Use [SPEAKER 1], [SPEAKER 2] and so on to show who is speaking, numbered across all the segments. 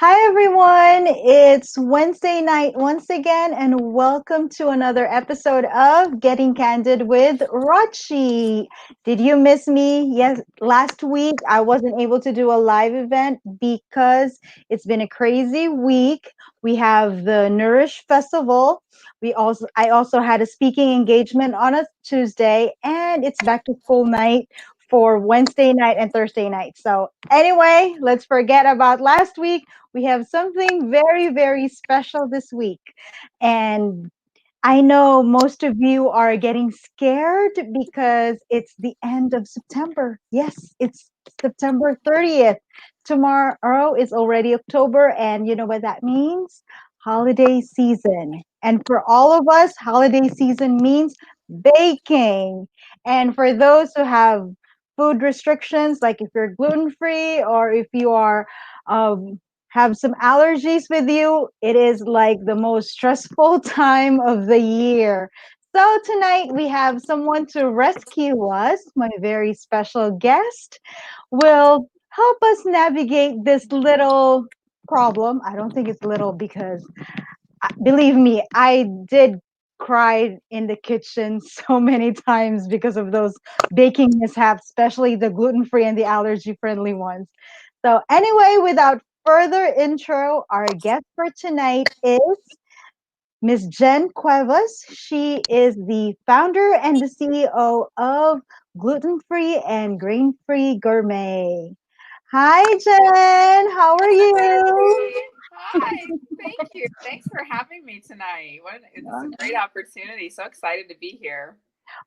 [SPEAKER 1] Hi, everyone. It's Wednesday night once again, and welcome to another episode of Getting Candid with Rochie. Did you miss me? Yes, last week I wasn't able to do a live event because it's been a crazy week. We have the Nourish Festival. I also had a speaking engagement on a Tuesday, and it's back to school night for Wednesday night and Thursday night. So, anyway, let's forget about last week. We have something very, very special this week. And I know most of you are getting scared because it's the end of September. Yes, it's September 30th. Tomorrow is already October, and you know what that means? Holiday season. And for all of us, holiday season means baking. And for those who have food restrictions, like if you're gluten free or if you are um, have some allergies with you, it is like the most stressful time of the year. So tonight we have someone to rescue us. My very special guest will help us navigate this little problem. I don't think it's little because believe me, I did cry in the kitchen so many times because of those baking mishaps, especially the gluten-free and the allergy-friendly ones. So anyway, without further intro, our guest for tonight is Miss Jen Cuevas. She is the founder and the CEO of Gluten-Free and Grain-Free Gourmet. Hi, Jen. How are you?
[SPEAKER 2] Hi. Hi. Thank you. Thanks for having me tonight. It's a great opportunity. So excited to be here.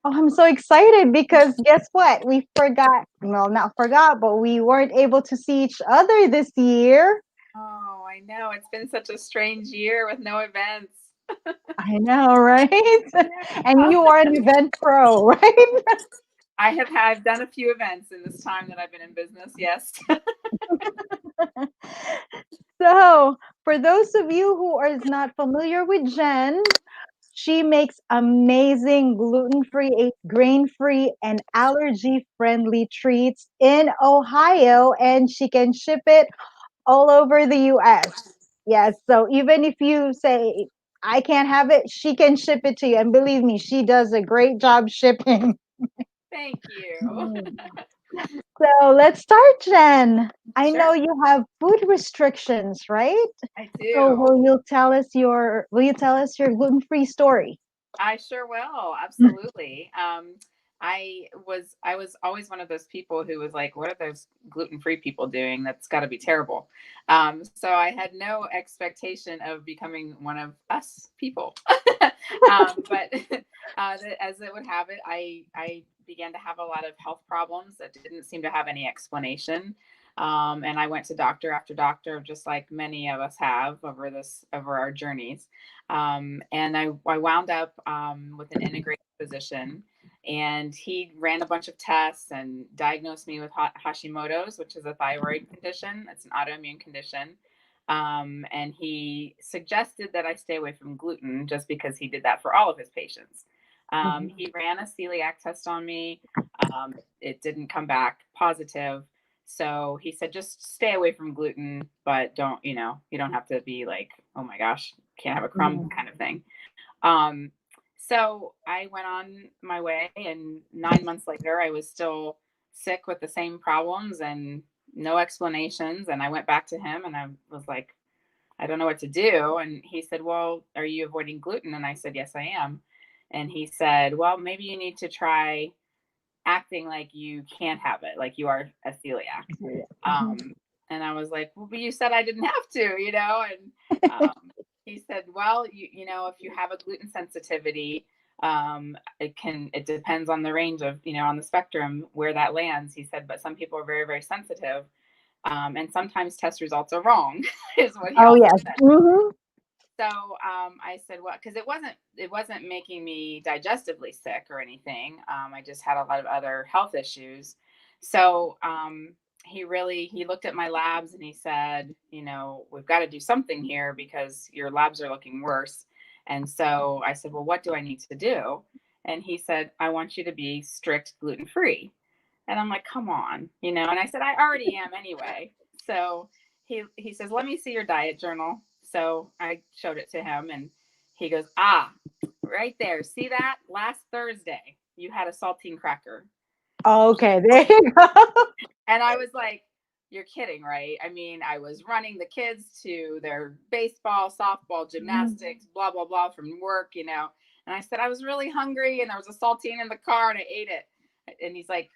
[SPEAKER 1] Oh, I'm so excited because guess what? We forgot, well, not forgot, but we weren't able to see each other this year.
[SPEAKER 2] Oh, I know. It's been such a strange year with no events.
[SPEAKER 1] I know, right? And
[SPEAKER 2] Yeah.
[SPEAKER 1] you are an event pro, right?
[SPEAKER 2] I've done a few events in this time that I've been in business. Yes.
[SPEAKER 1] So, for those of you who are not familiar with Jen, she makes amazing gluten-free, grain-free, and allergy-friendly treats in Ohio, and she can ship it all over the US. Yes. So even if you say, I can't have it, she can ship it to you. And believe me, she does a great job shipping.
[SPEAKER 2] Thank you.
[SPEAKER 1] Mm. So let's start, Jen. I know
[SPEAKER 2] Sure.
[SPEAKER 1] you have food restrictions, right?
[SPEAKER 2] I
[SPEAKER 1] So
[SPEAKER 2] do.
[SPEAKER 1] will you tell us your gluten-free story?
[SPEAKER 2] I sure will. Absolutely. I was always one of those people who was like, what are those gluten-free people doing? That's got to be terrible. So I had no expectation of becoming one of us people. But as it would have it, I began to have a lot of health problems that didn't seem to have any explanation. And I went to doctor after doctor, just like many of us have over our journeys. And I wound up with an integrated physician, and he ran a bunch of tests and diagnosed me with Hashimoto's, which is a thyroid condition. It's an autoimmune condition. And he suggested that I stay away from gluten just because he did that for all of his patients.
[SPEAKER 1] Mhm.
[SPEAKER 2] He ran a celiac test on me. It didn't come back positive. So he said, just stay away from gluten, but you don't have to be like, oh my gosh, can't have a crumb
[SPEAKER 1] Mhm.
[SPEAKER 2] kind of thing. Um, so I went on my way, and 9 months later, I was still sick with the same problems and no explanations. And I went back to him and I was like, I don't know what to do. And he said, well, are you avoiding gluten? And I said, yes, I am. And he said, well, maybe you need to try acting like you can't have it, like you are a celiac.
[SPEAKER 1] Mhm.
[SPEAKER 2] And I was like, well, but you said I didn't have to. And he said, well, if you have a gluten sensitivity, it depends on the range of, on the spectrum where that lands. He said, but some people are very, very sensitive. And sometimes test results are wrong, is what he
[SPEAKER 1] Oh
[SPEAKER 2] also
[SPEAKER 1] yes.
[SPEAKER 2] said.
[SPEAKER 1] Mhm.
[SPEAKER 2] So I said, well, because it wasn't making me digestively sick or anything. I just had a lot of other health issues. So he looked at my labs and he said, we've got to do something here because your labs are looking worse. And so I said, well, what do I need to do? And he said, I want you to be strict gluten free. And I'm like, come on. And I said, I already am anyway. So he says, "Let me see your diet journal." So I showed it to him, and he goes, "Ah, right there. See that? Last Thursday, you had a saltine cracker."
[SPEAKER 1] Okay, there you go.
[SPEAKER 2] And I was like, "You're kidding, right?" I mean, I was running the kids to their baseball, softball, gymnastics, blah, blah, blah from work, you know. And I said, I was really hungry and there was a saltine in the car and I ate it. And he's like,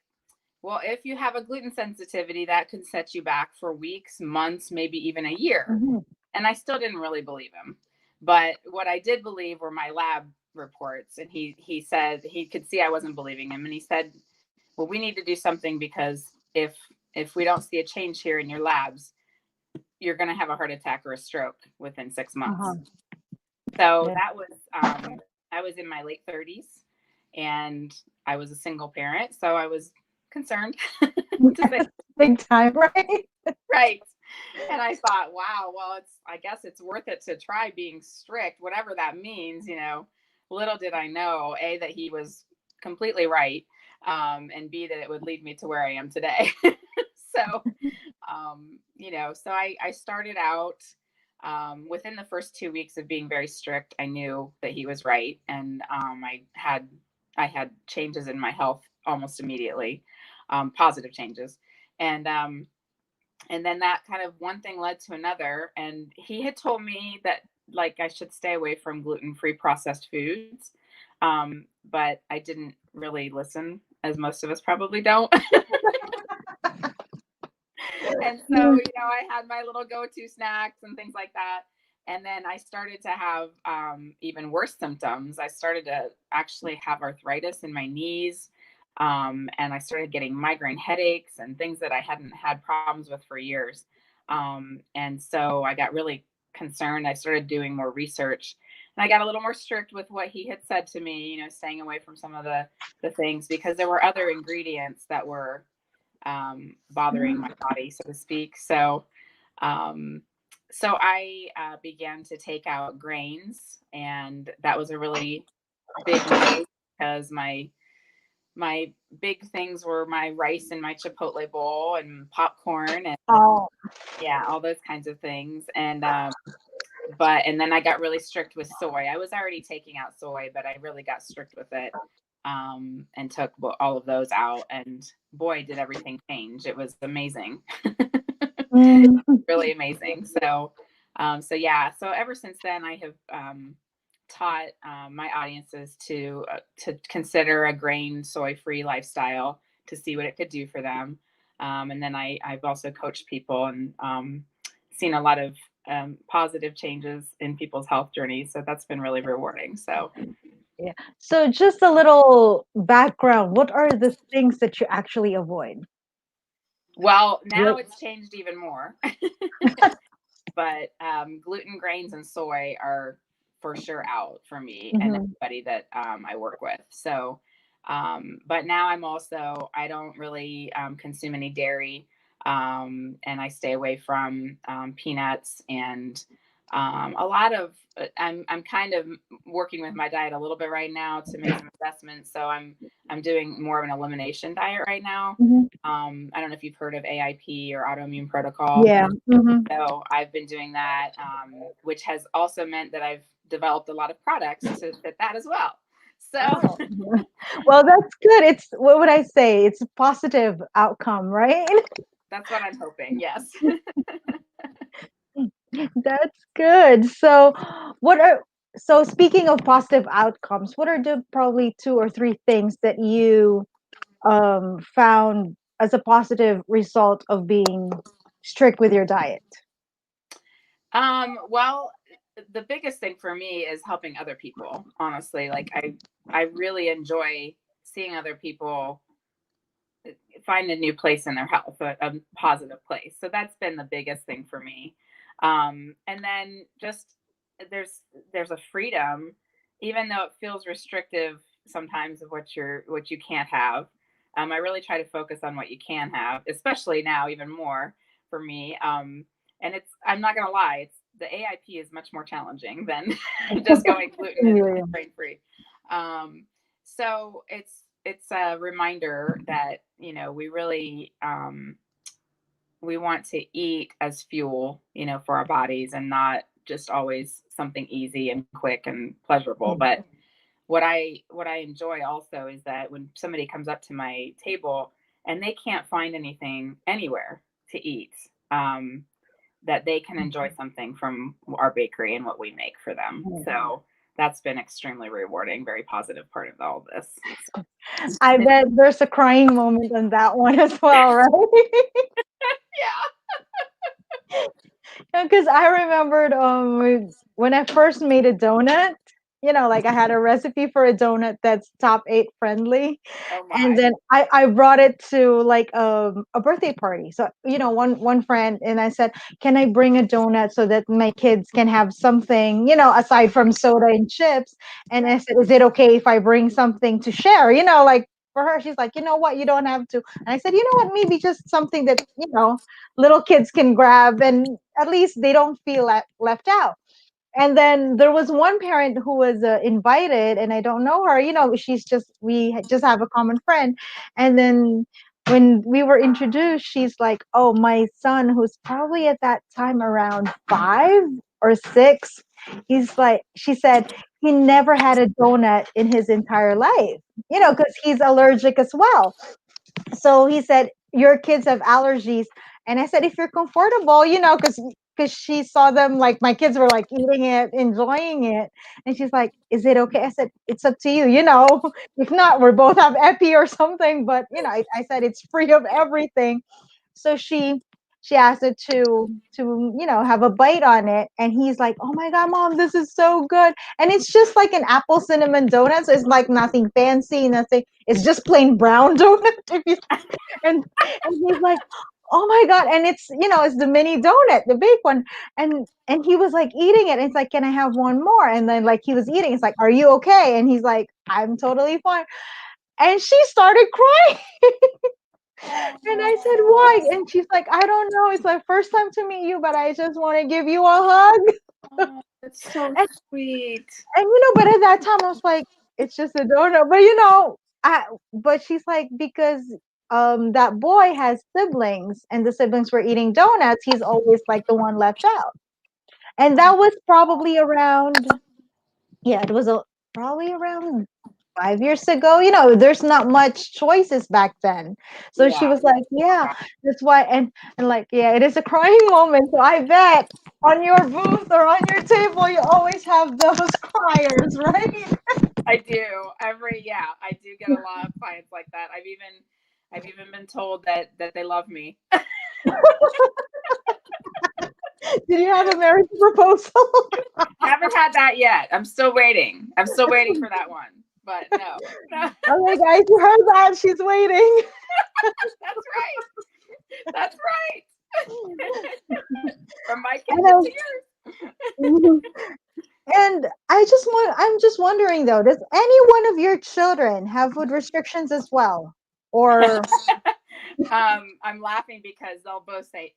[SPEAKER 2] well, if you have a gluten sensitivity, that could set you back for weeks, months, maybe even a year.
[SPEAKER 1] Mhm.
[SPEAKER 2] And I still didn't really believe him. But what I did believe were my lab reports. And he said he could see I wasn't believing him. And he said, well, we need to do something because if we don't see a change here in your labs, you're going to have a heart attack or a stroke within 6 months.
[SPEAKER 1] Uh-huh.
[SPEAKER 2] So
[SPEAKER 1] Yeah.
[SPEAKER 2] that was I was in my late 30s and I was a single parent, so I was concerned to say
[SPEAKER 1] Big time, right?
[SPEAKER 2] right. And I thought, wow, well, I guess it's worth it to try being strict, whatever that means, you know. Little did I know, A, that he was completely right, and B, that it would lead me to where I am today. So, you know, so I started out within the first 2 weeks of being very strict. I knew that he was right, and I had changes in my health almost immediately, positive changes, and and then that kind of one thing led to another. And he had told me that like I should stay away from gluten-free processed foods, but I didn't really listen, as most of us probably don't. And so, you know, I had my little go-to snacks and things like that. And then I started to have even worse symptoms. I started to actually have arthritis in my knees. And I started getting migraine headaches and things that I hadn't had problems with for years. And so I got really concerned. I started doing more research and I got a little more strict with what he had said to me, you know, staying away from some of the things because there were other ingredients that were bothering my body, so to speak. Um, so I began to take out grains, and that was a really big move because my big things were my rice and my chipotle bowl and popcorn and
[SPEAKER 1] Oh,
[SPEAKER 2] yeah, all those kinds of things. And then I got really strict with soy. I was already taking out soy, but I really got strict with it, and took all of those out. And boy, did everything change! It was amazing,
[SPEAKER 1] mm,
[SPEAKER 2] really amazing. So yeah. So ever since then, I have taught my audiences to consider a grain soy free lifestyle to see what it could do for them. And then I've also coached people and seen a lot of positive changes in people's health journeys. So that's been really rewarding. So,
[SPEAKER 1] yeah. So just a little background. What are the things that you actually avoid?
[SPEAKER 2] well, now
[SPEAKER 1] What?
[SPEAKER 2] it's changed even more. But gluten, grains, and soy are for sure out for me and
[SPEAKER 1] Mhm.
[SPEAKER 2] everybody that I work with. So, but now I don't really consume any dairy, and I stay away from peanuts and a lot of. I'm kind of working with my diet a little bit right now to make some adjustments. So I'm doing more of an elimination diet right now.
[SPEAKER 1] Mhm.
[SPEAKER 2] I don't know if you've heard of AIP or autoimmune protocol.
[SPEAKER 1] Yeah. Mhm.
[SPEAKER 2] So I've been doing that, which has also meant that I've developed a lot of products to fit that as well. So
[SPEAKER 1] Oh, well, that's good. It's what would I say? It's a positive outcome, right?
[SPEAKER 2] that's what I'm hoping. Yes.
[SPEAKER 1] That's good. So, what are so speaking of positive outcomes, what are the probably two or three things that you found as a positive result of being strict with your diet?
[SPEAKER 2] Well, the biggest thing for me is helping other people. Honestly, like I really enjoy seeing other people find a new place in their health, a positive place. So that's been the biggest thing for me. And then just there's there's a freedom, even though it feels restrictive sometimes of what you can't have. I really try to focus on what you can have, especially now even more for me. And I'm not gonna lie, it's the AIP is much more challenging than just going gluten
[SPEAKER 1] Yeah.
[SPEAKER 2] and grain free. Um, so it's a reminder that we really we want to eat as fuel, for our bodies and not just always something easy and quick and pleasurable.
[SPEAKER 1] Mm.
[SPEAKER 2] But what I enjoy also is that when somebody comes up to my table and they can't find anything anywhere to eat, that they can enjoy something from our bakery and what we make for them. So that's been extremely rewarding, very positive part of all this.
[SPEAKER 1] I bet there's a crying moment on that one as well, right?
[SPEAKER 2] Yeah.
[SPEAKER 1] Because I remembered when I first made a donut, like I had a recipe for a donut that's top 8 friendly.
[SPEAKER 2] Oh
[SPEAKER 1] And
[SPEAKER 2] my.
[SPEAKER 1] then I brought it to like a birthday party. So, one friend, and I said, can I bring a donut so that my kids can have something, aside from soda and chips? And I
[SPEAKER 2] Yeah.
[SPEAKER 1] said, is it okay if I bring something to share? Like for her, she's like, you know what, you don't have to. And I said, you know what, maybe just something that, little kids can grab, and at least they don't feel left out. And then there was one parent who was invited, and I don't know her. We just have a common friend. And then when we were introduced, she's like, oh, my son, who's probably at that time around 5 or 6, he's like, she said, he never had a donut in his entire life, because he's allergic as well. So he said, your kids have allergies. And I said, if you're comfortable, because she saw them, like my kids were like eating it, enjoying it. And she's like, is it okay? I said, it's up to you, if not, we both have epi or something. But I said it's free of everything. So she asked it to have a bite on it, and he's like, oh my god, mom, this is so good. And it's just like an apple cinnamon donut, so it's like nothing fancy, nothing, it's just plain brown donut. If you and he's like, oh my god. And it's the mini donut, the big one. And he was like eating it, and it's like, can I have one more? And then like he was eating, it's like, are you okay? And he's like, I'm totally fine. And she started crying. And I said, why? And she's like, I don't know, it's my first time to meet you, but I just want to give you a hug.
[SPEAKER 2] Oh, that's so
[SPEAKER 1] and,
[SPEAKER 2] sweet.
[SPEAKER 1] but at that time I was like, it's just a donut. But but she's like, because that boy has siblings, and the siblings were eating donuts, he's always like the one left out. And that was probably around, yeah, it was probably around 5 years ago. There's not much choices back then. So she
[SPEAKER 2] Yeah.
[SPEAKER 1] was like, yeah, that's why. And like, yeah, it is a crying moment. So I bet on your booth or on your table, you always have those criers, right?
[SPEAKER 2] I do. Yeah, I do get a lot of clients like that. I've even been told that they love me.
[SPEAKER 1] Did you have a marriage proposal?
[SPEAKER 2] Haven't had that yet. I'm still waiting. I'm still waiting for that one. But no. No.
[SPEAKER 1] Okay, guys, you heard that. She's waiting.
[SPEAKER 2] That's right. That's right. From my
[SPEAKER 1] I
[SPEAKER 2] kitchen
[SPEAKER 1] know.
[SPEAKER 2] to yours.
[SPEAKER 1] Mhm. And I'm just wondering though, does any one of your children have food restrictions as well? Or
[SPEAKER 2] I'm laughing because they'll both say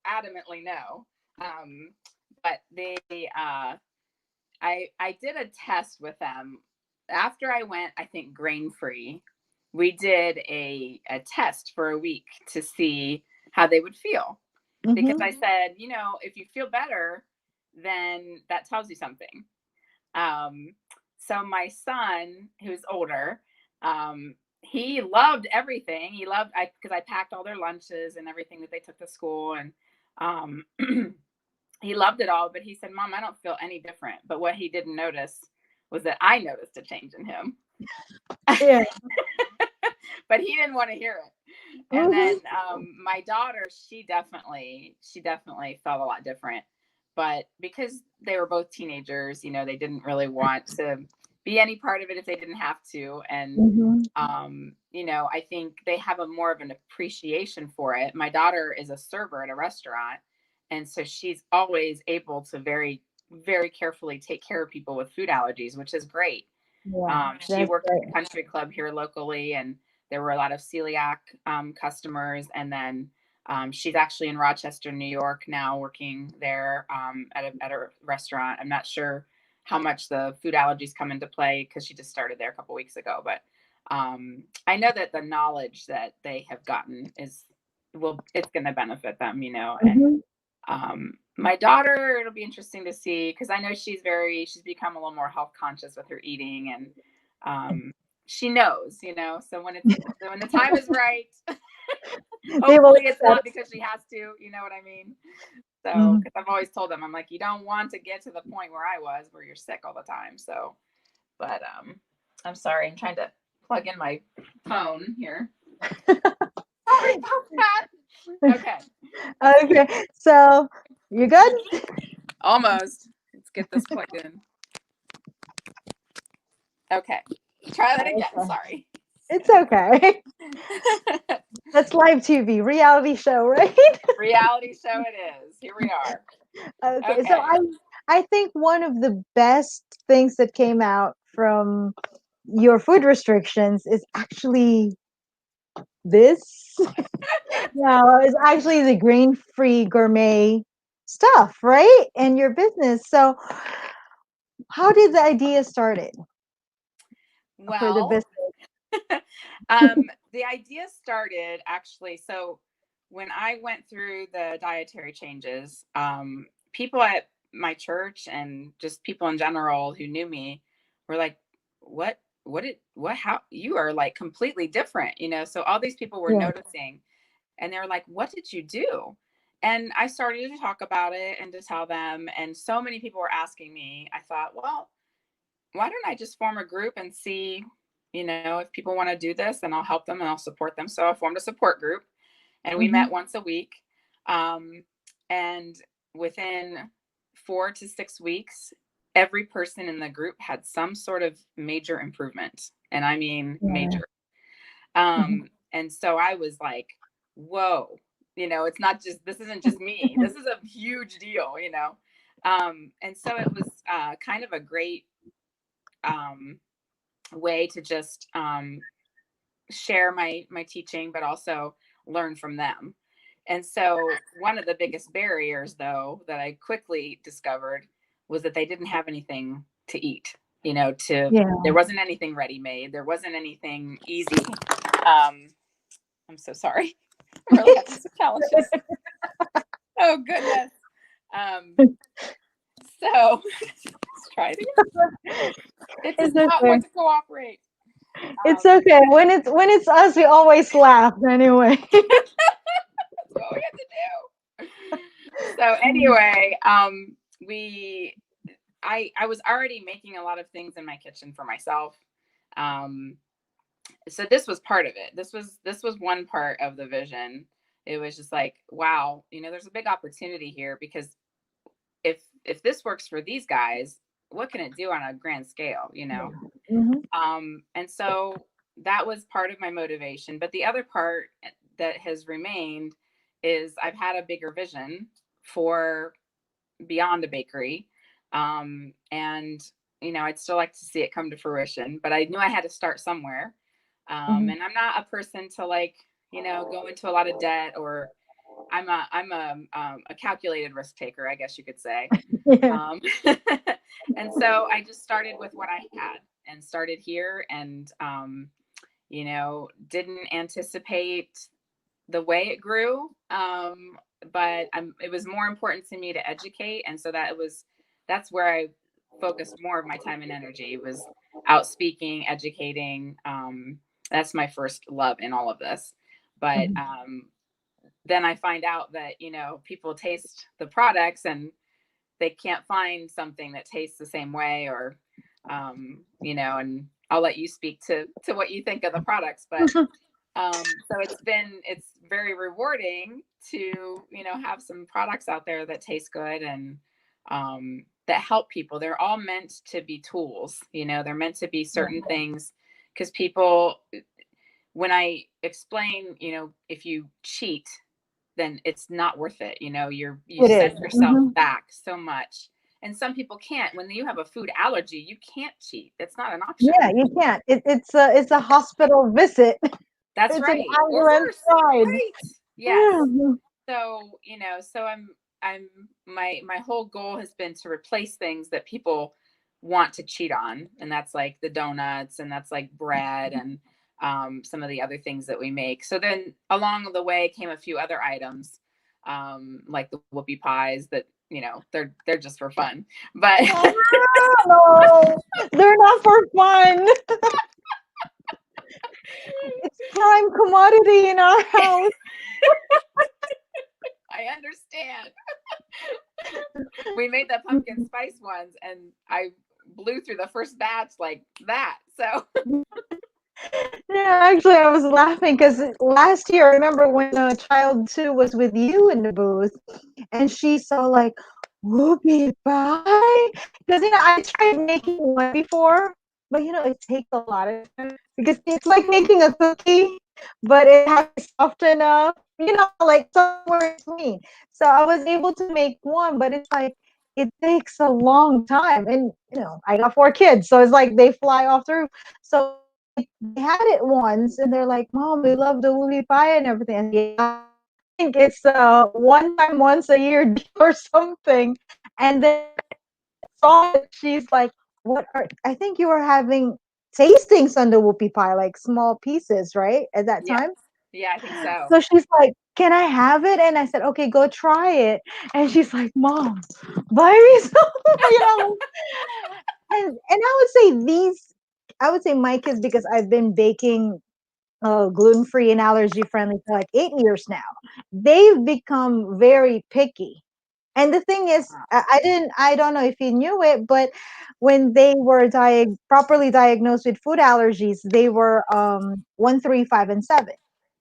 [SPEAKER 2] adamantly no. Um, but I did a test with them after I went, I think, grain free. We did a test for a week to see how they would feel, because
[SPEAKER 1] Mhm.
[SPEAKER 2] I said, if you feel better, then that tells you something. Um, so my son, who's older, he loved everything. He loved because I packed all their lunches and everything that they took to school, and um, he loved it all. But he said, "Mom, I don't feel any different." But what he didn't notice was that I noticed a change in him.
[SPEAKER 1] Yeah.
[SPEAKER 2] But he didn't want to hear it. And then
[SPEAKER 1] Mhm.
[SPEAKER 2] my daughter, she definitely felt a lot different. But because they were both teenagers, they didn't really want to be any part of it if they didn't have to. And
[SPEAKER 1] Mhm.
[SPEAKER 2] I think they have a more of an appreciation for it. My daughter is a server at a restaurant, and so she's always able to very, very carefully take care of people with food allergies, which is great.
[SPEAKER 1] Yeah,
[SPEAKER 2] She
[SPEAKER 1] that's
[SPEAKER 2] worked at a
[SPEAKER 1] great.
[SPEAKER 2] country club here locally, and there were a lot of celiac customers. And then she's actually in Rochester, New York now, working there at a restaurant. I'm not sure how much the food allergies come into play because she just started there a couple weeks ago. But I know that the knowledge that they have gotten is it's going to benefit them, you know. And
[SPEAKER 1] Mhm.
[SPEAKER 2] my daughter, it'll be interesting to see, because I know she's become a little more health conscious with her eating, and she knows, you know. So when the time is right,
[SPEAKER 1] They will
[SPEAKER 2] hopefully it's not
[SPEAKER 1] accept.
[SPEAKER 2] because she has to, you know what I mean? So,
[SPEAKER 1] Mhm.
[SPEAKER 2] because I've always told them, I'm like, you don't want to get to the point where I was, where you're sick all the time. So, but I'm sorry, I'm trying to plug in my phone here. Sorry about that. Okay.
[SPEAKER 1] Okay, so you good?
[SPEAKER 2] Almost. Let's get this plugged in. Okay. Try that again.
[SPEAKER 1] Okay.
[SPEAKER 2] Sorry.
[SPEAKER 1] It's okay. That's live TV, reality show, right?
[SPEAKER 2] Reality show it is. Here we are.
[SPEAKER 1] Okay, so
[SPEAKER 2] Okay.
[SPEAKER 1] I think one of the best things that came out from your food restrictions is actually this. No, it's actually the grain-free gourmet stuff, right? And your business. So, how did the idea started for the
[SPEAKER 2] Well,
[SPEAKER 1] business?
[SPEAKER 2] the idea started actually. So when I went through the dietary changes, people at my church and just people in general who knew me were like, how you are like completely different, you know? So all these people were
[SPEAKER 1] Yeah.
[SPEAKER 2] noticing, and they were like, what did you do? And I started to talk about it and to tell them. And so many people were asking me. I thought, well, why don't I just form a group and see, you know, if people want to do this, then I'll help them and I'll support them. So I formed a support group, and we
[SPEAKER 1] Hmm.
[SPEAKER 2] met once a week. Um, and within 4 to 6 weeks, every person in the group had some sort of major improvement. And I mean,
[SPEAKER 1] Yeah.
[SPEAKER 2] major.
[SPEAKER 1] Mhm.
[SPEAKER 2] And so I was like, whoa, you know, this isn't just me. This is a huge deal, you know? And so it was kind of a great um, way to just share my teaching, but also learn from them. And so one of the biggest barriers, though, that I quickly discovered was that they didn't have anything to eat. You know,
[SPEAKER 1] Yeah.
[SPEAKER 2] there wasn't anything ready made. There wasn't anything easy. Um, I'm so sorry. I'm really having some challenges. Oh goodness. Um, so let's try it again. It does
[SPEAKER 1] It's
[SPEAKER 2] not
[SPEAKER 1] okay.
[SPEAKER 2] want to cooperate.
[SPEAKER 1] It's
[SPEAKER 2] Um,
[SPEAKER 1] okay. When it's us, we always laugh anyway.
[SPEAKER 2] that's what we have to do. So anyway, we I was already making a lot of things in my kitchen for myself. Um, so this was part of it. This was one part of the vision. It was just like, wow, you know, there's a big opportunity here, because if this works for these guys, what can it do on a grand scale, you
[SPEAKER 1] Yeah.
[SPEAKER 2] know?
[SPEAKER 1] Hmm.
[SPEAKER 2] And so that was part of my motivation. But the other part that has remained is I've had a bigger vision for beyond a bakery. And, you know, I'd still like to see it come to fruition, but I knew I had to start somewhere.
[SPEAKER 1] Hmm.
[SPEAKER 2] And I'm not a person to, like, you know, go into a lot of debt, or I'm a calculated risk taker, I guess you could say.
[SPEAKER 1] Yeah.
[SPEAKER 2] Um, and so I just started with what I had and started here, and, you know, didn't anticipate the way it grew. But it was more important to me to educate. And so that's where I focused more of my time and energy, was out speaking, educating. That's my first love in all of this. But
[SPEAKER 1] Mhm.
[SPEAKER 2] then I find out that, you know, people taste the products and they can't find something that tastes the same way, or you know, and I'll let you speak to what you think of the products. But so it's very rewarding to, you know, have some products out there that taste good, and that help people. They're all meant to be tools, you know, they're meant to be certain things, because people, when I explain, you know, if you cheat, then it's not worth it. You know, you
[SPEAKER 1] It is.
[SPEAKER 2] set yourself
[SPEAKER 1] Hmm.
[SPEAKER 2] back so much. And some people can't. When you have a food allergy, you can't cheat. It's not an
[SPEAKER 1] Yeah,
[SPEAKER 2] option.
[SPEAKER 1] you can't. It's a hospital visit.
[SPEAKER 2] That's
[SPEAKER 1] It's an
[SPEAKER 2] right. Or
[SPEAKER 1] ambulance
[SPEAKER 2] worse.
[SPEAKER 1] ride.
[SPEAKER 2] Right. Yes.
[SPEAKER 1] Yeah.
[SPEAKER 2] So, you know, so I'm my whole goal has been to replace things that people want to cheat on. And that's like the donuts, and that's like bread, and some of the other things that we make. So then along the way came a few other items, like the whoopie pies that, they're just for fun. But
[SPEAKER 1] Oh, no, they're not for fun. It's prime commodity in our house.
[SPEAKER 2] I understand. We made the pumpkin spice ones and I blew through the first batch like that. So
[SPEAKER 1] Yeah, actually, I was laughing because last year, I remember when child two was with you in the booth, and she saw like whoopie pie. Because I tried making one before, but it takes a lot of time because it's like making a cookie, but it has to be soft enough, like somewhere in between. So I was able to make one, but it's like it takes a long time, and I got 4 kids, so it's like they fly off through. So they had it once, and they're like, "Mom, we love the wooly pie and everything." And yeah, I think it's one time, once a year or something. And then saw it. She's like, "What are?" I think you were having tastings on the whoopie pie, like small pieces, right? At that
[SPEAKER 2] yeah.
[SPEAKER 1] time.
[SPEAKER 2] Yeah, I think so.
[SPEAKER 1] So she's like, "Can I have it?" And I said, "Okay, go try it." And she's like, "Mom, buy me some." you know, and I would say my kids, because I've been baking gluten-free and allergy-friendly for like 8 years now. They've become very picky. And the thing is, I don't know if you knew it, but when they were properly diagnosed with food allergies, they were 1, 3, 5, and 7.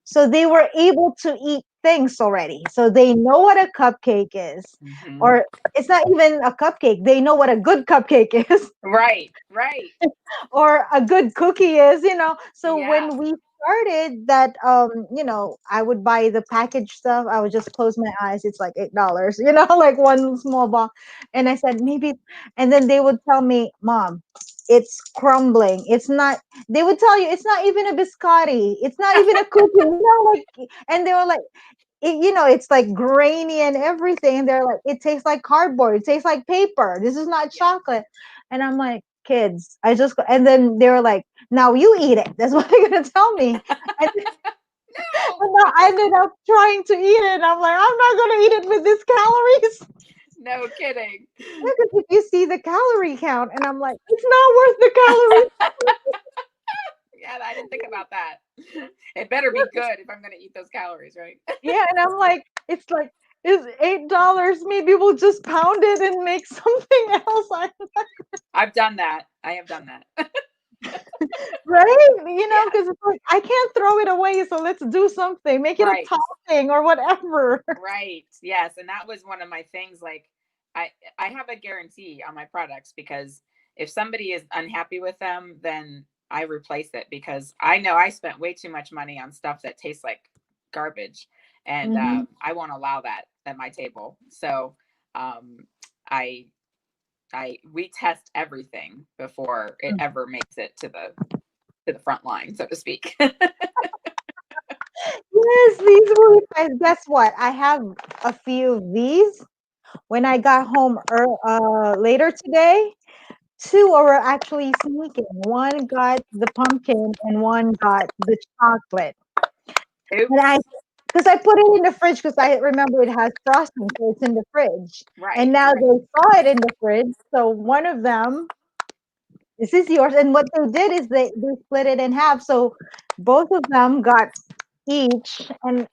[SPEAKER 1] So they were able to eat things already. So they know what a cupcake is,
[SPEAKER 2] Mm-hmm.
[SPEAKER 1] or it's not even a cupcake. They know what a good cupcake is,
[SPEAKER 2] Right, right.
[SPEAKER 1] or a good cookie is. So
[SPEAKER 2] Yeah.
[SPEAKER 1] when we started that, I would buy the packaged stuff. I would just close my eyes. It's like $8, like one small box. And I said, maybe. And then they would tell me, Mom, it's crumbling. It's not. They would tell you it's not even a biscotti. It's not even a cookie. Like, and they were like, it's like grainy and everything. And they're like, it tastes like cardboard. It tastes like paper. This is not
[SPEAKER 2] Yeah.
[SPEAKER 1] chocolate. And I'm like, kids, and then they were like, now you eat it. That's what they're gonna tell me. And,
[SPEAKER 2] No.
[SPEAKER 1] and I ended up trying to eat it. And I'm like, I'm not gonna eat it with these calories.
[SPEAKER 2] No kidding.
[SPEAKER 1] Because if you see the calorie count, and I'm like, it's not worth the calories.
[SPEAKER 2] Yeah, I didn't think about that. It better be good if I'm going to eat those calories, right?
[SPEAKER 1] Yeah, and I'm like, it's like, is $8. Maybe we'll just pound it and make something else.
[SPEAKER 2] I've done that. I have done that.
[SPEAKER 1] Right?
[SPEAKER 2] Yeah.
[SPEAKER 1] Because it's like, I can't throw it away, so let's do something. Make it a
[SPEAKER 2] Right.
[SPEAKER 1] topping or whatever.
[SPEAKER 2] Right. Yes, and that was one of my things. Like, I I have a guarantee on my products because if somebody is unhappy with them, then I replace it because I know I spent way too much money on stuff that tastes like garbage, and
[SPEAKER 1] Mhm.
[SPEAKER 2] I won't allow that at my table. So um, I I we test everything before it ever makes it to the front line, so to speak.
[SPEAKER 1] Yes, these were guys. Guess what? I have a few of these. When I got home later today, two were actually sneaking. One got the pumpkin and one got the chocolate. And
[SPEAKER 2] Oops.
[SPEAKER 1] because I put it in the fridge because I remember it has frosting, so it's in the fridge. And
[SPEAKER 2] Right.
[SPEAKER 1] now
[SPEAKER 2] Right.
[SPEAKER 1] they saw it in the fridge. So one of them, this is yours. And what they did is they split it in half. So both of them got each, and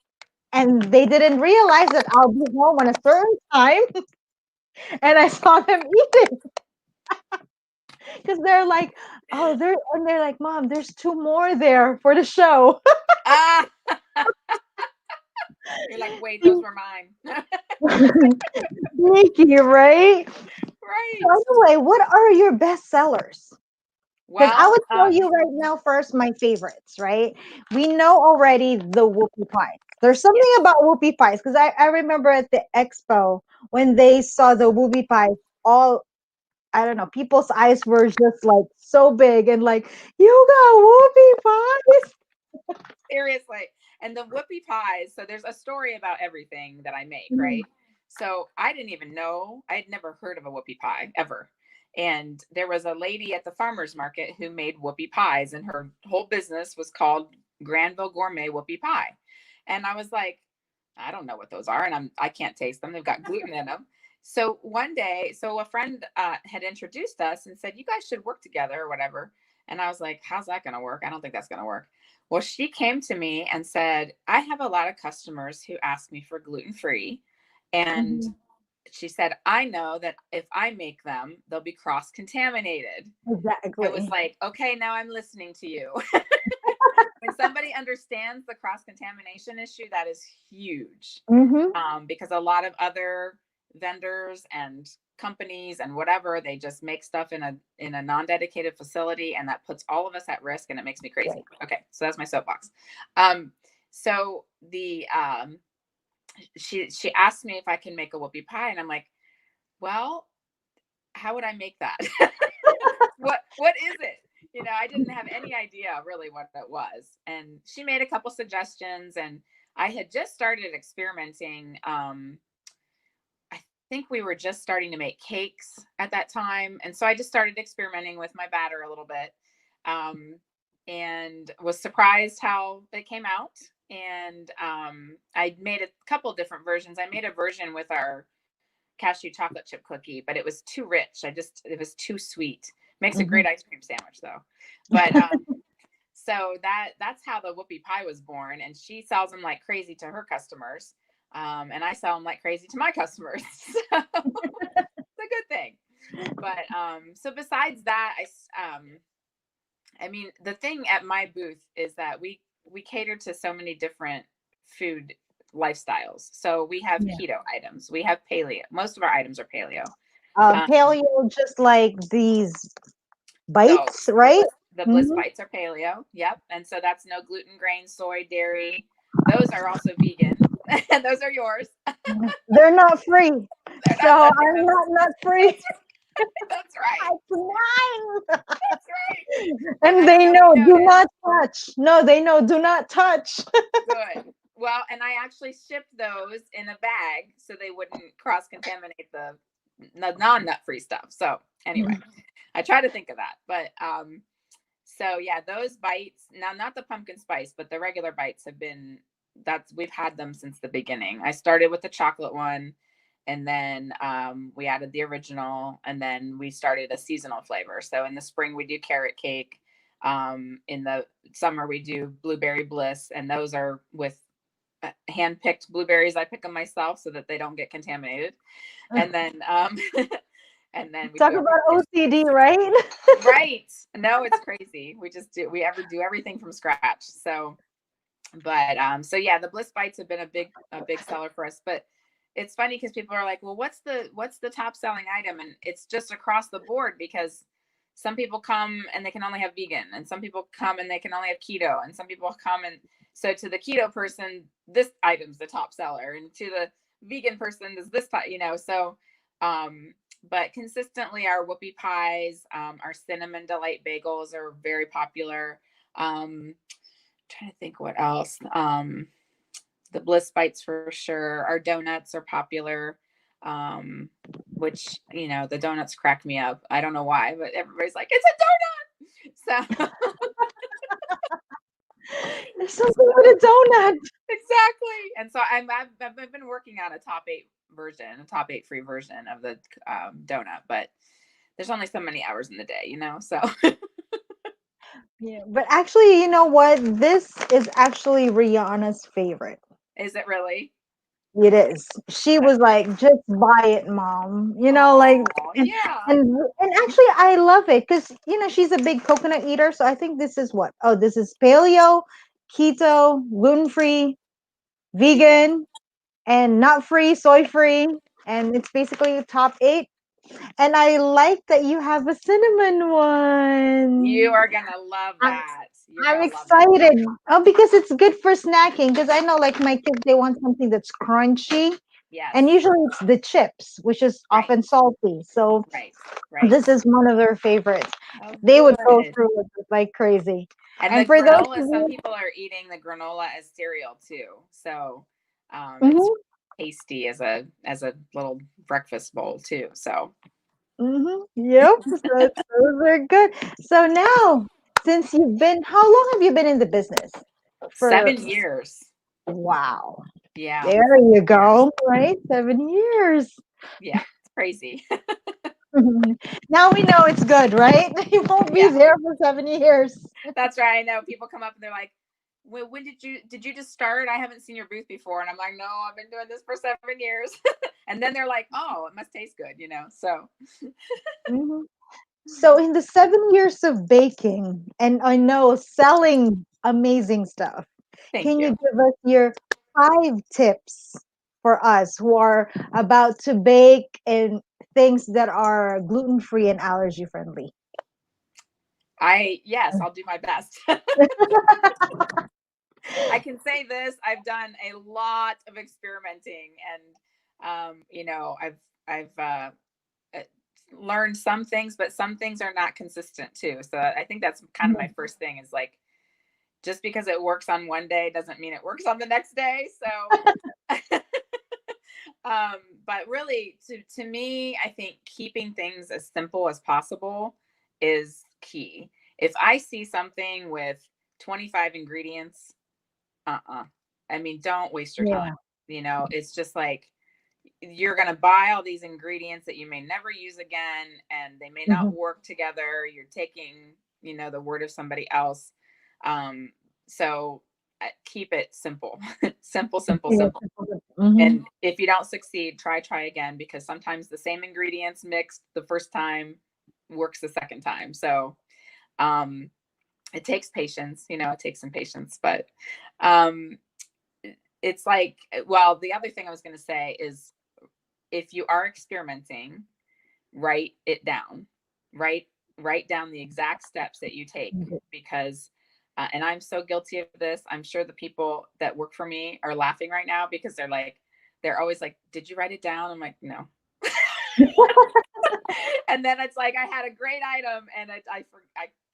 [SPEAKER 1] they didn't realize that I'll be home on a certain time, and I saw them eat it because they're like, oh, they're like, Mom, there's two more there for the show.
[SPEAKER 2] Ah, you're like, wait, those were mine.
[SPEAKER 1] Sneaky, right?
[SPEAKER 2] Right.
[SPEAKER 1] So anyway, what are your best sellers? Because I
[SPEAKER 2] Well,
[SPEAKER 1] would tell you right now first my favorites, right? We know already the whoopie pie. There's something
[SPEAKER 2] yes.
[SPEAKER 1] about whoopie pies because I remember at the expo when they saw the whoopie pies, all I don't know, people's eyes were just like so big and like, you got whoopie pies?
[SPEAKER 2] Seriously. And the whoopie pies. So there's a story about everything that I make,
[SPEAKER 1] Mhm.
[SPEAKER 2] right? So I didn't even know. I had never heard of a whoopie pie ever. And there was a lady at the farmer's market who made whoopie pies, and her whole business was called Granville Gourmet Whoopie Pie. And I was like, I don't know what those are, and I can't taste them. They've got gluten in them. So one day, so a friend had introduced us and said, you guys should work together or whatever. And I was like, how's that going to work? I don't think that's going to work. Well, she came to me and said, I have a lot of customers who ask me for gluten-free. And
[SPEAKER 1] Mhm.
[SPEAKER 2] she said, I know that if I make them, they'll be cross contaminated. I was
[SPEAKER 1] Exactly.
[SPEAKER 2] like, okay, now I'm listening to you. When somebody understands the cross contamination issue, that is huge.
[SPEAKER 1] Mhm.
[SPEAKER 2] Because a lot of other vendors and companies and whatever, they just make stuff in a non-dedicated facility, and that puts all of us at risk, and it makes me crazy.
[SPEAKER 1] Right.
[SPEAKER 2] Okay, so that's my soapbox. Um, so the she asked me if I can make a whoopie pie, and I'm like, well, how would I make that? What is it? I didn't have any idea really what it was. And she made a couple suggestions, and I had just started experimenting. I think we were just starting to make cakes at that time. And so I just started experimenting with my batter a little bit. And was surprised how it came out. And I made a couple different versions. I made a version with our cashew chocolate chip cookie, but it was too rich. It was too sweet. Makes a great
[SPEAKER 1] Mhm.
[SPEAKER 2] ice cream sandwich though. But so that's how the whoopie pie was born, and she sells them like crazy to her customers, and I sell them like crazy to my customers. So it's a good thing. But so besides that, I mean, the thing at my booth is that we cater to so many different food lifestyles. So we have
[SPEAKER 1] Yeah.
[SPEAKER 2] keto items, we have paleo. Most of our items are paleo. Um,
[SPEAKER 1] Paleo, just like these bites,
[SPEAKER 2] those
[SPEAKER 1] right?
[SPEAKER 2] the bliss
[SPEAKER 1] Mhm.
[SPEAKER 2] bites are paleo. Yep, and so that's no gluten, grain, soy, dairy. Those are also vegan, and those are yours.
[SPEAKER 1] They're not free,
[SPEAKER 2] They're
[SPEAKER 1] so
[SPEAKER 2] not nut
[SPEAKER 1] I'm
[SPEAKER 2] free.
[SPEAKER 1] not nut free.
[SPEAKER 2] That's right.
[SPEAKER 1] It's mine.
[SPEAKER 2] That's right. And
[SPEAKER 1] And
[SPEAKER 2] I don't
[SPEAKER 1] they
[SPEAKER 2] know if you
[SPEAKER 1] know, do
[SPEAKER 2] noticed.
[SPEAKER 1] not touch. No, they know, do not touch.
[SPEAKER 2] Good. Well, and I actually shipped those in a bag so they wouldn't cross contaminate the non nut free stuff. So anyway, I try to think of that. But so yeah, those bites, now not the pumpkin spice, but the regular bites have been, that's, we've had them since the beginning. I started with the chocolate one, and then we added the original, and then we started a seasonal flavor. So in the spring we do carrot cake. In the summer we do blueberry bliss, and those are with hand picked blueberries. I pick them myself so that they don't get contaminated. And then and then we
[SPEAKER 1] Talk
[SPEAKER 2] do
[SPEAKER 1] about
[SPEAKER 2] everything.
[SPEAKER 1] OCD, right?
[SPEAKER 2] Right. No, it's crazy. We ever do everything from scratch. So, but so yeah, the bliss bites have been a big seller for us. But it's funny because people are like, well, what's the top selling item? And it's just across the board, because some people come and they can only have vegan, and some people come and they can only have keto, and some people come and, so to the keto person, this item's the top seller, and to the vegan person is this type, so but consistently our whoopie pies, our cinnamon delight bagels are very popular. Trying to think what else. The bliss bites for sure. Our donuts are popular. Which, the donuts crack me up. I don't know why, but everybody's like, it's a donut. So
[SPEAKER 1] There's something with a donut.
[SPEAKER 2] exactly. And so I've been working on a top eight free version of the donut, but there's only so many hours in the day, so
[SPEAKER 1] Yeah, but actually, you know what? This is actually Rihanna's favorite.
[SPEAKER 2] is it really?
[SPEAKER 1] It is. She
[SPEAKER 2] That's
[SPEAKER 1] was like, "Just buy it, mom." Like,
[SPEAKER 2] oh
[SPEAKER 1] and
[SPEAKER 2] yeah.
[SPEAKER 1] and actually, I love it because she's a big coconut eater. So I think this is what? Oh, this is paleo, keto, gluten free,
[SPEAKER 2] Vegan.
[SPEAKER 1] vegan, and nut free, soy free, and it's basically top eight. And I like that you have a cinnamon
[SPEAKER 2] You
[SPEAKER 1] one.
[SPEAKER 2] are gonna love
[SPEAKER 1] I'm
[SPEAKER 2] that. You're
[SPEAKER 1] I'm
[SPEAKER 2] gonna love it.
[SPEAKER 1] excited. Oh, because it's good for snacking. Because I know, like my kids, they want something that's crunchy, and
[SPEAKER 2] Yes.
[SPEAKER 1] usually it's the chips, which is
[SPEAKER 2] Right.
[SPEAKER 1] often salty. So
[SPEAKER 2] Right. Right.
[SPEAKER 1] this is one of their favorites.
[SPEAKER 2] Oh,
[SPEAKER 1] They would go
[SPEAKER 2] good.
[SPEAKER 1] through it like crazy.
[SPEAKER 2] And the
[SPEAKER 1] And for those of
[SPEAKER 2] granola, some
[SPEAKER 1] you,
[SPEAKER 2] people are eating the granola as cereal too. So it's
[SPEAKER 1] mhm,
[SPEAKER 2] tasty as a little breakfast bowl too. So
[SPEAKER 1] Yep. So those are good. So now, since how long have you been in the business? For
[SPEAKER 2] 7 years.
[SPEAKER 1] wow.
[SPEAKER 2] Yeah,
[SPEAKER 1] There you
[SPEAKER 2] 7 years.
[SPEAKER 1] go. Right, 7 years.
[SPEAKER 2] Yeah, it's crazy.
[SPEAKER 1] Now we know it's good, right? You won't be
[SPEAKER 2] Yeah,
[SPEAKER 1] there for 7 years.
[SPEAKER 2] that's right. I know people come up and they're like, when did you just start? I haven't seen your booth before, and I'm like, no, I've been doing this for 7 years. And then they're like, oh, it must taste good, So
[SPEAKER 1] Mhm. So, in the 7 years of baking, and I know selling amazing stuff,
[SPEAKER 2] thank
[SPEAKER 1] can you
[SPEAKER 2] you.
[SPEAKER 1] give us your 5 tips for us who are about to bake and things that are gluten free and allergy friendly?
[SPEAKER 2] Yes, I'll do my best. I can say this: I've done a lot of experimenting, and I've uh, learned some things, but some things are not consistent too. So I think that's kind of my first thing is like, just because it works on one day doesn't mean it works on the next day. So, but really, to me, I think keeping things as simple as possible is key. If I see something with 25 ingredients, I mean, don't waste your time.
[SPEAKER 1] Yeah.
[SPEAKER 2] It's just like you're going to buy all these ingredients that you may never use again and they may not
[SPEAKER 1] Mhm.
[SPEAKER 2] work together. You're taking, the word of somebody else. So keep it simple. Simple, simple,
[SPEAKER 1] Yeah.
[SPEAKER 2] simple.
[SPEAKER 1] Mhm.
[SPEAKER 2] And if you don't succeed, try again, because sometimes the same ingredients mixed the first time works the second time. So um it takes patience, it takes some patience, but um it's like, well, the other thing I was going to say is, if you are experimenting, write it down. Write down the exact steps that you take, because and I'm so guilty of this. I'm sure the people that work for me are laughing right now, because they're always like, did you write it down? I'm like, no. And then it's like, I had a great item and I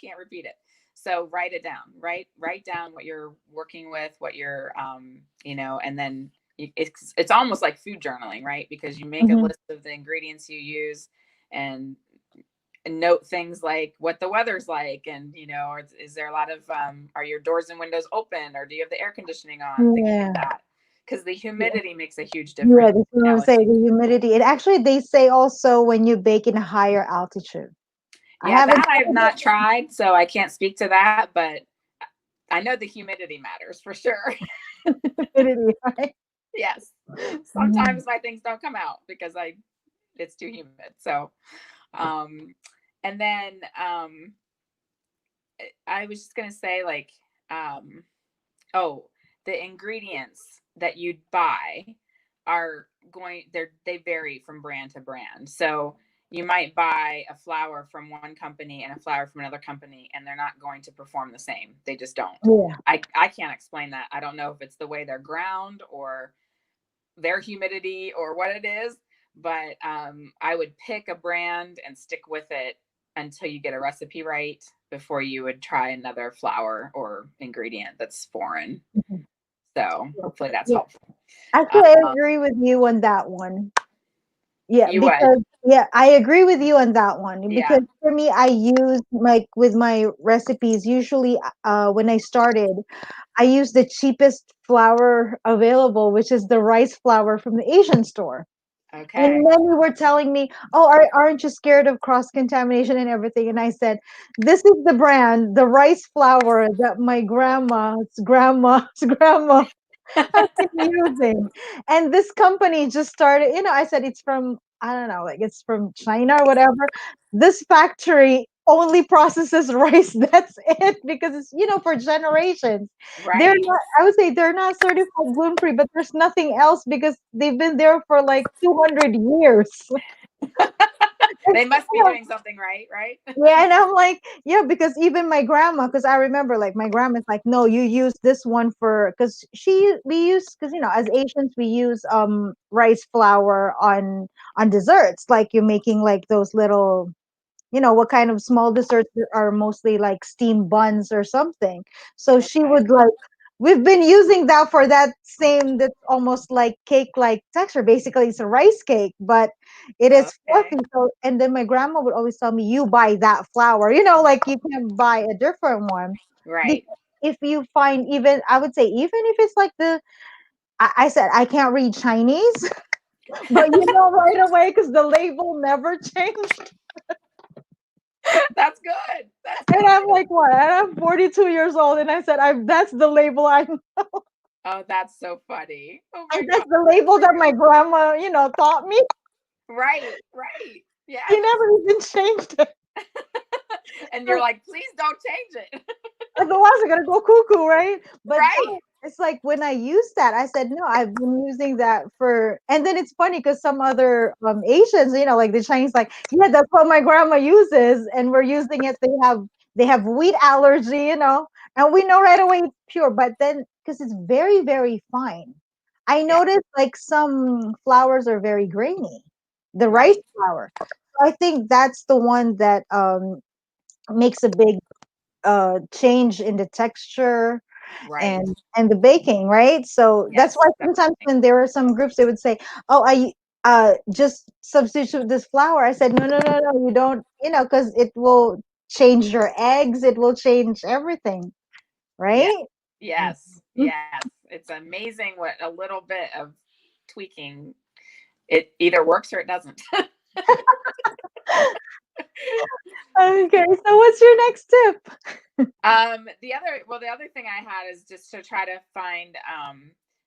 [SPEAKER 2] can't repeat it. So write it down. Write down what you're working with, what you're and then it's almost like food journaling, right? Because you make a
[SPEAKER 1] Mhm.
[SPEAKER 2] list of the ingredients you use, and note things like what the weather's like, and or is there a lot of are your doors and windows open, or do you have the air conditioning on, things like
[SPEAKER 1] Yeah.
[SPEAKER 2] that, because the humidity makes a huge
[SPEAKER 1] Yeah,
[SPEAKER 2] difference.
[SPEAKER 1] that's what I'm
[SPEAKER 2] It's
[SPEAKER 1] saying. The humidity. It actually, they say also when you bake in a higher altitude. I
[SPEAKER 2] Yeah,
[SPEAKER 1] haven't
[SPEAKER 2] that I have
[SPEAKER 1] tried
[SPEAKER 2] not tried, so I can't speak to that, but I know the humidity matters for sure.
[SPEAKER 1] the humidity, right?
[SPEAKER 2] Yes.
[SPEAKER 1] Mhm.
[SPEAKER 2] Sometimes my things don't come out because I it's too humid. So um and then I was just gonna say, like, um oh, the ingredients that you'd buy they vary from brand to brand. So you might buy a flour from one company and a flour from another company, and they're not going to perform the same. They just don't.
[SPEAKER 1] Yeah.
[SPEAKER 2] I can't explain that. I don't know if it's the way they're ground or their humidity or what it is, but I would pick a brand and stick with it until you get a recipe right, before you would try another flour or ingredient that's foreign.
[SPEAKER 1] Mhm.
[SPEAKER 2] So hopefully that's
[SPEAKER 1] Yeah.
[SPEAKER 2] helpful.
[SPEAKER 1] Actually, I
[SPEAKER 2] Um,
[SPEAKER 1] agree with you on that one. Yeah,
[SPEAKER 2] you would,
[SPEAKER 1] because yeah, I agree with you on that one
[SPEAKER 2] yeah.
[SPEAKER 1] because for me, I use like with my recipes usually when I started, I use the cheapest flour available, which is the rice flour from the Asian store. And
[SPEAKER 2] Okay.
[SPEAKER 1] then you were telling me, "Oh, aren't you scared of cross contamination and everything?" And I said, "This is the brand, the rice flour that my grandma's grandma has been using." And this company just started, I said it's from, I don't know, like it's from China or whatever. This factory only processes rice. That's it, because it's, for generations. They're
[SPEAKER 2] Right.
[SPEAKER 1] not, I would say they're not certified gluten free, but there's nothing else because they've been there for like 200 years.
[SPEAKER 2] They must be doing something right, right?
[SPEAKER 1] Yeah, and I'm like, yeah, because even my grandma, because I remember like my grandma's like, no, you use this one for, because we use, because as Asians we use rice flour on desserts, like you're making like those little, what kind of small desserts are mostly like steamed buns or something. So she
[SPEAKER 2] Okay.
[SPEAKER 1] would like we've been using that for that same, that's almost like cake like texture. Basically it's a rice cake, but it is
[SPEAKER 2] Okay.
[SPEAKER 1] fluffy. So, and then my grandma would always tell me, you buy that flour, you know, like you can buy a different one.
[SPEAKER 2] Right.
[SPEAKER 1] Because if you find, even I would say, even if it's like the, I said I can't read Chinese, but you know right away because the label never changed.
[SPEAKER 2] That's good. That's
[SPEAKER 1] And I'm
[SPEAKER 2] good.
[SPEAKER 1] like, what? And I'm 42 years old, and I said, I that's the label I,
[SPEAKER 2] Oh, that's so funny. Oh my
[SPEAKER 1] and that's
[SPEAKER 2] God.
[SPEAKER 1] the
[SPEAKER 2] Good
[SPEAKER 1] label
[SPEAKER 2] for
[SPEAKER 1] that
[SPEAKER 2] you.
[SPEAKER 1] my grandma, taught me.
[SPEAKER 2] Right. Right.
[SPEAKER 1] She
[SPEAKER 2] Yes.
[SPEAKER 1] never even changed it.
[SPEAKER 2] And you're like, please don't change it.
[SPEAKER 1] Otherwise, I'm gonna go cuckoo, right? But
[SPEAKER 2] Right.
[SPEAKER 1] now it's like when I use that, I said no. I've been using that for, and then it's funny because some other Asians, like the Chinese, like yeah, that's what my grandma uses, and we're using it. They have wheat allergy, and we know right away it's pure. But then because it's very very fine, I
[SPEAKER 2] Yeah.
[SPEAKER 1] noticed like some flours are very grainy, the rice
[SPEAKER 2] Right.
[SPEAKER 1] flour. So I think that's the one that makes a big change in the texture
[SPEAKER 2] Right.
[SPEAKER 1] and the baking, right? So that's
[SPEAKER 2] Yes.
[SPEAKER 1] why sometimes
[SPEAKER 2] Definitely.
[SPEAKER 1] when there are some groups, they would say, "Oh, I just substitute this flour." I said, "No, no, no, no, you don't, because it will change your eggs. It will change everything,
[SPEAKER 2] Yeah.
[SPEAKER 1] right?"
[SPEAKER 2] Yes. Yes. It's amazing what a little bit of tweaking, it either works or it doesn't.
[SPEAKER 1] Okay, so what's your next tip?
[SPEAKER 2] The other thing I had is just to try to find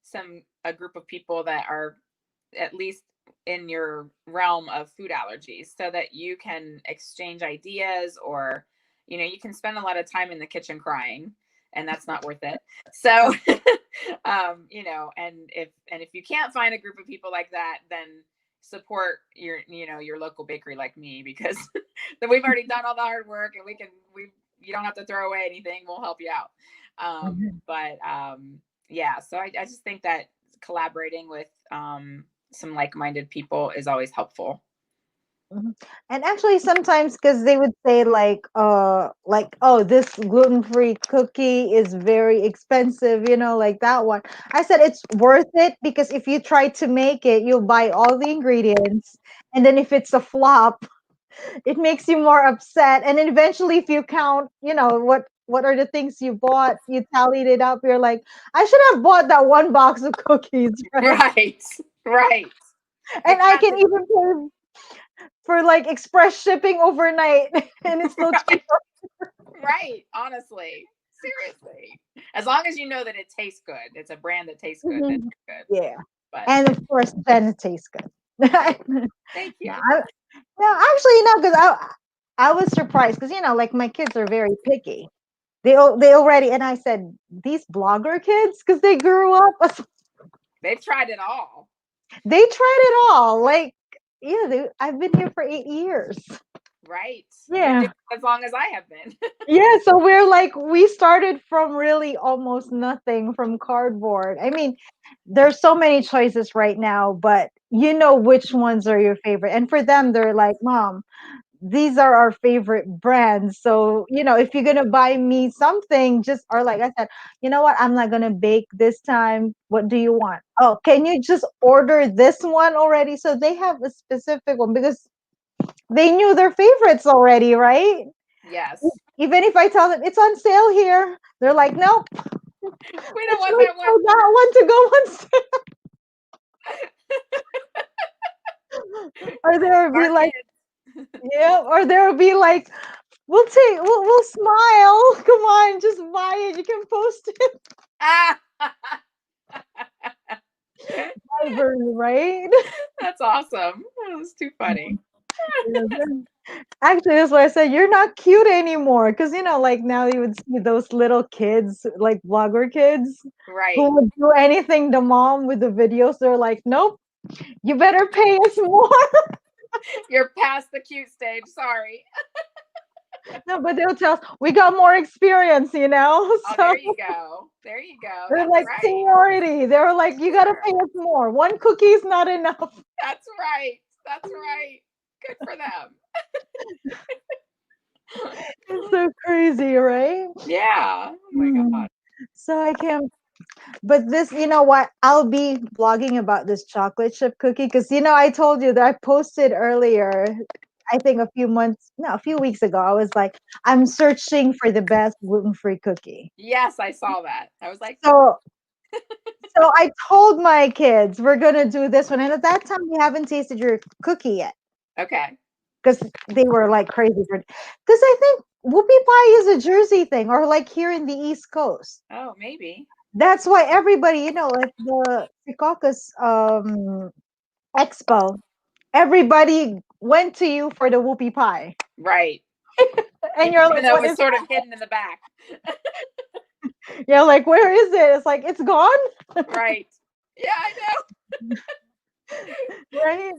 [SPEAKER 2] some a group of people that are at least in your realm of food allergies so that you can exchange ideas, or you can spend a lot of time in the kitchen crying, and that's not worth it. So and if you can't find a group of people like that, then support your local bakery like me, because then we've already done all the hard work, and we you don't have to throw away anything, we'll help you out. But yeah, so I just think that collaborating with some like-minded people is always helpful.
[SPEAKER 1] Mhm. And actually, sometimes because they would say oh, this gluten-free cookie is very expensive, like that one. I said it's worth it because if you try to make it, you'll buy all the ingredients, and then if it's a flop, it makes you more upset. And then eventually, if you count, what are the things you bought, you tallied it up, you're like, I should have bought that one box of cookies, right?
[SPEAKER 2] Right. Right.
[SPEAKER 1] And
[SPEAKER 2] It's
[SPEAKER 1] I
[SPEAKER 2] not
[SPEAKER 1] can
[SPEAKER 2] to
[SPEAKER 1] even pay for like express shipping overnight, and it's still cheap.
[SPEAKER 2] right. Right. Honestly. Seriously. As long as you know that it tastes good. It's a brand that tastes good, then
[SPEAKER 1] Mhm.
[SPEAKER 2] you're good.
[SPEAKER 1] Yeah,
[SPEAKER 2] But
[SPEAKER 1] and of course, then it tastes good.
[SPEAKER 2] thank thank
[SPEAKER 1] No,
[SPEAKER 2] you.
[SPEAKER 1] no, actually, no, because I was surprised because like my kids are very picky. They already, and I said these blogger kids because they grew up,
[SPEAKER 2] They've tried it all.
[SPEAKER 1] they tried it all. Like yeah, I've been here for 8 years.
[SPEAKER 2] Right. You've
[SPEAKER 1] Yeah.
[SPEAKER 2] been as long as I have been.
[SPEAKER 1] Yeah, so we started from really almost nothing, from cardboard. I mean, there's so many choices right now, but you know which ones are your favorite. And for them, they're like, Mom, these are our favorite brands. So, if you're gonna buy me something, just, or like I said, you know what, I'm not gonna bake this time. What do you want? Oh, can you just order this one already? So they have a specific one because they knew their favorites already, right?
[SPEAKER 2] Yes.
[SPEAKER 1] Even if I tell them it's on sale here, they're like, nope,
[SPEAKER 2] We don't
[SPEAKER 1] let's
[SPEAKER 2] want
[SPEAKER 1] wait
[SPEAKER 2] that one.
[SPEAKER 1] for that one to go on sale. Or there will be
[SPEAKER 2] Our
[SPEAKER 1] like,
[SPEAKER 2] kids.
[SPEAKER 1] yeah, or there will be like, we'll smile. Come on, just buy it. You can post it.
[SPEAKER 2] Ah.
[SPEAKER 1] Never, right?
[SPEAKER 2] That's awesome. That's too funny.
[SPEAKER 1] Actually, that's why I said you're not cute anymore. Because like now you would see those little kids, like vlogger kids,
[SPEAKER 2] Right.
[SPEAKER 1] who would do anything to mom with the videos. They're like, nope, you better pay us more.
[SPEAKER 2] You're past the cute stage. Sorry.
[SPEAKER 1] No, but they'll tell us we got more experience,
[SPEAKER 2] Oh,
[SPEAKER 1] So
[SPEAKER 2] there you go. There you go.
[SPEAKER 1] they're
[SPEAKER 2] That's
[SPEAKER 1] like
[SPEAKER 2] right.
[SPEAKER 1] seniority. They're like, you gotta
[SPEAKER 2] Sure.
[SPEAKER 1] pay us more. One cookie is not enough.
[SPEAKER 2] That's right. That's right. Good for them.
[SPEAKER 1] It's so crazy, right?
[SPEAKER 2] Yeah. Oh my
[SPEAKER 1] Mm.
[SPEAKER 2] God.
[SPEAKER 1] So I can't. But this, you know what? I'll be blogging about this chocolate chip cookie because I told you that I posted earlier. I think a few months, no, a few weeks ago. I was like, I'm searching for the best gluten-free cookie.
[SPEAKER 2] Yes, I saw that. I was like,
[SPEAKER 1] So, so I told my kids we're gonna do this one, and at that time we haven't tasted your cookie yet
[SPEAKER 2] okay.
[SPEAKER 1] because they were like crazy for. Because I think whoopie pie is a Jersey thing, or like here in the East Coast.
[SPEAKER 2] Oh, maybe.
[SPEAKER 1] That's why everybody, like the Secaucus Expo, everybody went to you for the whoopie pie.
[SPEAKER 2] Right.
[SPEAKER 1] And you're
[SPEAKER 2] Even
[SPEAKER 1] like,
[SPEAKER 2] though it
[SPEAKER 1] what
[SPEAKER 2] was
[SPEAKER 1] is
[SPEAKER 2] sort of hidden in the back.
[SPEAKER 1] you're like, where is it? It's like it's gone,
[SPEAKER 2] Right. Yeah, I know.
[SPEAKER 1] right?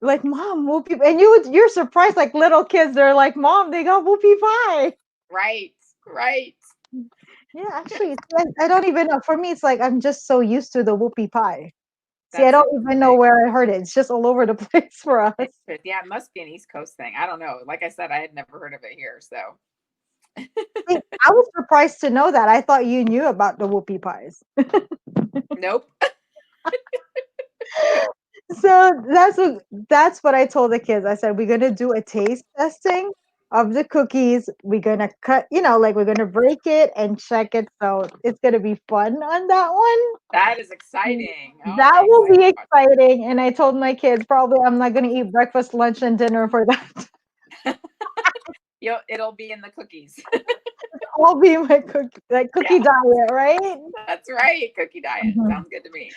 [SPEAKER 1] Like, mom, whoopie, and you're surprised, like little kids, they're like, mom, they got whoopie pie.
[SPEAKER 2] Right. Right.
[SPEAKER 1] Yeah, actually, I don't even know. For me, it's like I'm just so used to the whoopie pie. See, I
[SPEAKER 2] That's
[SPEAKER 1] don't even know
[SPEAKER 2] interesting.
[SPEAKER 1] where I heard it. It's just all over the place for us.
[SPEAKER 2] Yeah, it must be an East Coast thing. I don't know. Like I said, I had never heard of it here. So,
[SPEAKER 1] See, I was surprised to know that. I thought you knew about the whoopie pies.
[SPEAKER 2] nope.
[SPEAKER 1] So that's what I told the kids. I said we're gonna do a taste testing of the cookies. We're gonna cut, like we're gonna break it and check it. So it's gonna be fun on that one.
[SPEAKER 2] That is
[SPEAKER 1] Mm.
[SPEAKER 2] exciting. Oh,
[SPEAKER 1] That
[SPEAKER 2] I'm
[SPEAKER 1] will
[SPEAKER 2] excited
[SPEAKER 1] be
[SPEAKER 2] about
[SPEAKER 1] exciting. And I told my kids probably I'm not gonna eat breakfast, lunch, and dinner for that.
[SPEAKER 2] that. It'll be in the cookies.
[SPEAKER 1] I'll be my cookie
[SPEAKER 2] Yeah,
[SPEAKER 1] diet, right?
[SPEAKER 2] that's right. Cookie diet.
[SPEAKER 1] Mhm.
[SPEAKER 2] Sounds good to me.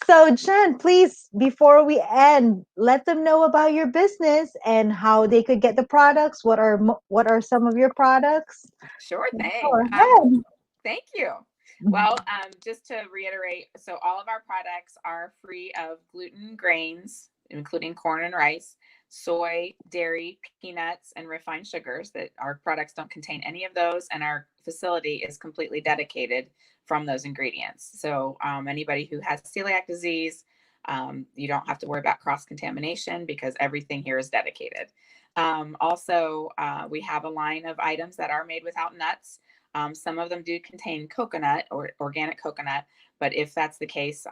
[SPEAKER 1] So, Jen, please, before we end, let them know about your business and how they could get the products. What are some of your products?
[SPEAKER 2] Sure
[SPEAKER 1] Go
[SPEAKER 2] thing.
[SPEAKER 1] ahead.
[SPEAKER 2] Thank you.
[SPEAKER 1] Mhm.
[SPEAKER 2] Well, just to reiterate, so all of our products are free of gluten grains, including corn and rice, soy, dairy, peanuts, and refined sugars. That our products don't contain any of those, and our facility is completely dedicated from those ingredients. So anybody who has celiac disease, you don't have to worry about cross contamination because everything here is dedicated. Also, we have a line of items that are made without nuts. Some of them do contain coconut or organic coconut, but if that's the case,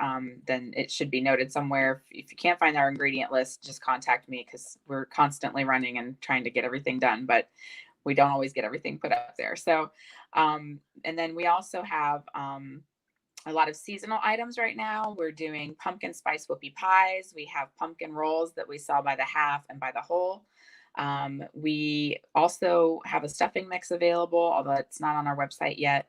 [SPEAKER 2] then it should be noted somewhere. If you can't find our ingredient list, just contact me because we're constantly running and trying to get everything done, but we don't always get everything put up there. So, and then we also have a lot of seasonal items right now. We're doing pumpkin spice whoopie pies. We have pumpkin rolls that we sell by the half and by the whole. We also have a stuffing mix available, although it's not on our website yet.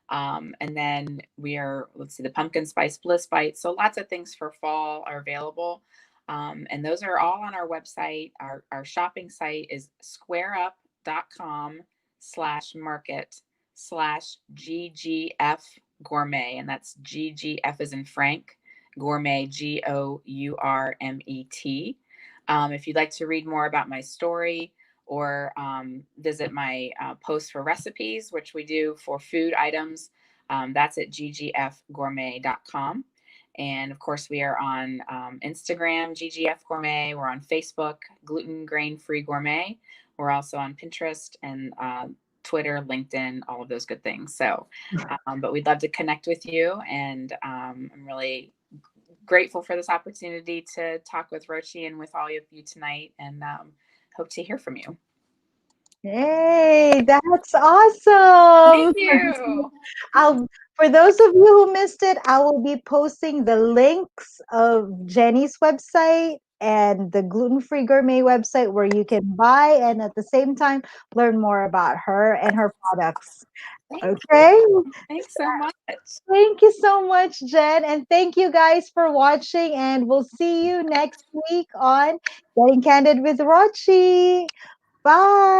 [SPEAKER 2] And then let's see, the pumpkin spice bliss bites. So lots of things for fall are available. And those are all on our website. Our shopping site is squareup.com/market/GGF gourmet. And that's GGF as in Frank, gourmet, GOURMET. If you'd like to read more about my story or visit my posts for recipes, which we do for food items, that's at ggfgourmet.com. And of course, we are on Instagram, GGF Gourmet. We're on Facebook, Gluten Grain Free Gourmet. We're also on Pinterest and Twitter, LinkedIn, all of those good things. So, but we'd love to connect with you. And I'm really grateful for this opportunity to talk with Rochie and with all of you tonight, and hope to hear from you.
[SPEAKER 1] Hey, that's awesome.
[SPEAKER 2] Thank you.
[SPEAKER 1] I'll For those of you who missed it, I will be posting the links of Jenny's website and the gluten-free gourmet website where you can buy and at the same time learn more about her and her products.
[SPEAKER 2] Thank you.
[SPEAKER 1] Okay?
[SPEAKER 2] Thanks so much.
[SPEAKER 1] Thank you so much, Jen. And thank you guys for watching. And we'll see you next week on Getting Candid with Rochie. Bye.